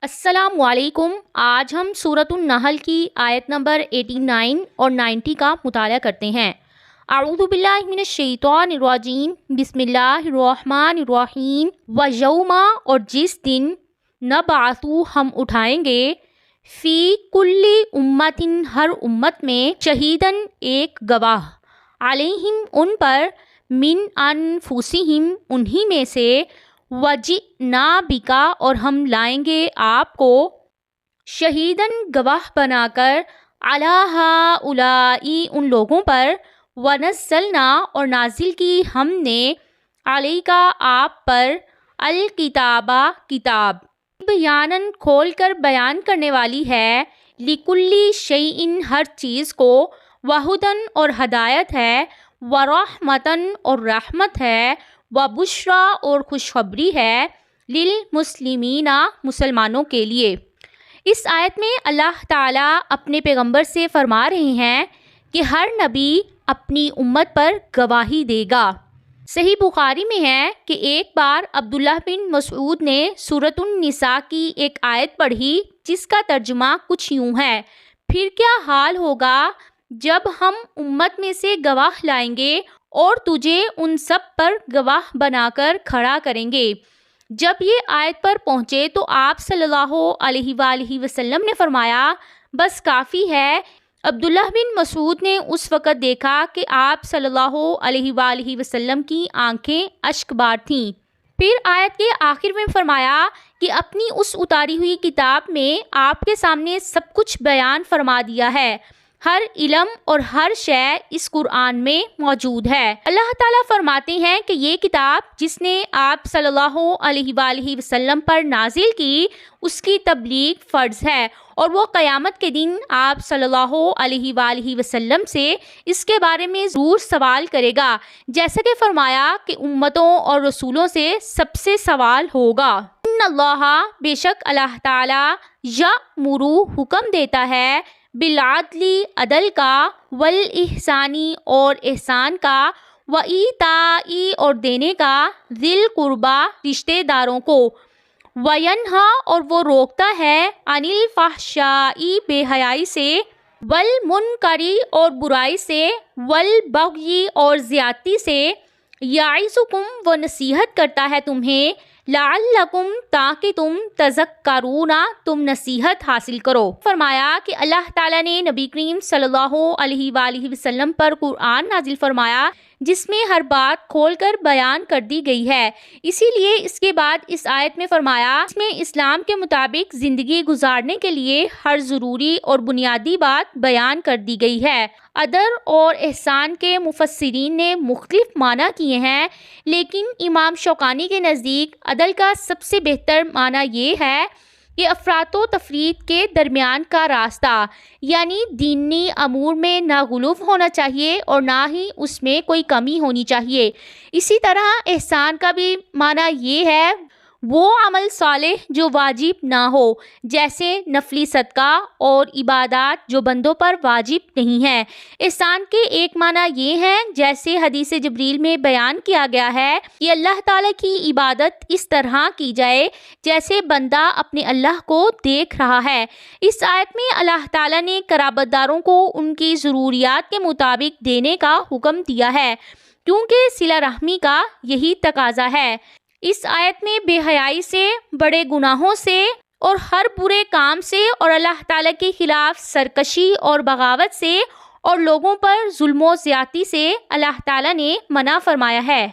السلام علیکم۔ آج ہم سورۃ النحل کی آیت نمبر 89 اور 90 کا مطالعہ کرتے ہیں۔ اعوذ باللہ من الشیطان الرجیم، بسم اللہ الرحمن الرحیم۔ وَیَوْمَ، اور جس دن، نَبْعَثُ، ہم اٹھائیں گے، فی کل امت، ہر امت میں، شہیدن، ایک گواہ، علیہم، ان پر، من انفسہم، انہی میں سے، وَجِئْنَا بِکَ، اور ہم لائیں گے آپ کو، شہیدن، گواہ بنا کر، علی ہؤلاء، ان لوگوں پر، ونزلنا، اور نازل کی ہم نے، علیک، آپ پر، الکتاب، کتاب، بیاناً، کھول کر بیان کرنے والی ہے، لکل شیء، ہر چیز کو، وہدن، اور ہدایت ہے، ورحمتن، اور رحمت ہے، وبشریٰ، اور خوشخبری ہے، للمسلمین، مسلمانوں کے لیے۔ اس آیت میں اللہ تعالیٰ اپنے پیغمبر سے فرما رہے ہیں کہ ہر نبی اپنی امت پر گواہی دے گا۔ صحیح بخاری میں ہے کہ ایک بار عبداللہ بن مسعود نے سورۃ النساء کی ایک آیت پڑھی جس کا ترجمہ کچھ یوں ہے: پھر کیا حال ہوگا جب ہم امت میں سے گواہ لائیں گے اور تجھے ان سب پر گواہ بنا کر کھڑا کریں گے۔ جب یہ آیت پر پہنچے تو آپ صلی اللہ علیہ وآلہ وسلم نے فرمایا، بس کافی ہے۔ عبداللہ بن مسعود نے اس وقت دیکھا کہ آپ صلی اللہ علیہ وآلہ وسلم کی آنکھیں اشک بار تھیں۔ پھر آیت کے آخر میں فرمایا کہ اپنی اس اتاری ہوئی کتاب میں آپ کے سامنے سب کچھ بیان فرما دیا ہے، ہر علم اور ہر شے اس قرآن میں موجود ہے۔ اللہ تعالیٰ فرماتے ہیں کہ یہ کتاب جس نے آپ صلی اللہ علیہ وآلہ وسلم پر نازل کی، اس کی تبلیغ فرض ہے، اور وہ قیامت کے دن آپ صلی اللہ علیہ وآلہ وسلم سے اس کے بارے میں ضرور سوال کرے گا، جیسا کہ فرمایا کہ امتوں اور رسولوں سے سب سے سوال ہوگا۔ ان اللہ، بے شک اللہ تعالیٰ، یأمر، حکم دیتا ہے، بالعدل، عدل کا، والاحسان، اور احسان کا، وایتاء، اور دینے کا، ذی القربی، رشتہ داروں کو، وینہا، اور وہ روکتا ہے، عن الفحشاء، بے حیائی سے، والمنکر، اور برائی سے، والبغی، اور زیادتی سے، یعظکم، وہ نصیحت کرتا ہے تمہیں، لعلکم، تاکہ تم، تذکرون، تم نصیحت حاصل کرو۔ فرمایا کہ اللہ تعالیٰ نے نبی کریم صلی اللہ علیہ وآلہ وسلم پر قرآن نازل فرمایا جس میں ہر بات کھول کر بیان کر دی گئی ہے، اسی لیے اس کے بعد اس آیت میں فرمایا اس میں اسلام کے مطابق زندگی گزارنے کے لیے ہر ضروری اور بنیادی بات بیان کر دی گئی ہے۔ عدل اور احسان کے مفسرین نے مختلف معنی کیے ہیں، لیکن امام شوکانی کے نزدیک عدل کا سب سے بہتر معنی یہ ہے کہ افراط و تفریط کے درمیان کا راستہ، یعنی دینی امور میں نہ غلو ہونا چاہیے اور نہ ہی اس میں کوئی کمی ہونی چاہیے۔ اسی طرح احسان کا بھی معنی یہ ہے وہ عمل صالح جو واجب نہ ہو، جیسے نفلی صدقہ اور عبادات جو بندوں پر واجب نہیں ہے۔ احسان کے ایک معنی یہ ہے، جیسے حدیث جبریل میں بیان کیا گیا ہے، کہ اللہ تعالیٰ کی عبادت اس طرح کی جائے جیسے بندہ اپنے اللہ کو دیکھ رہا ہے۔ اس آیت میں اللہ تعالیٰ نے قرابت داروں کو ان کی ضروریات کے مطابق دینے کا حکم دیا ہے، کیونکہ صلہ رحمی کا یہی تقاضا ہے۔ اس آیت میں بے حیائی سے، بڑے گناہوں سے، اور ہر برے کام سے، اور اللہ تعالیٰ کے خلاف سرکشی اور بغاوت سے، اور لوگوں پر ظلم و زیادتی سے اللہ تعالیٰ نے منع فرمایا ہے۔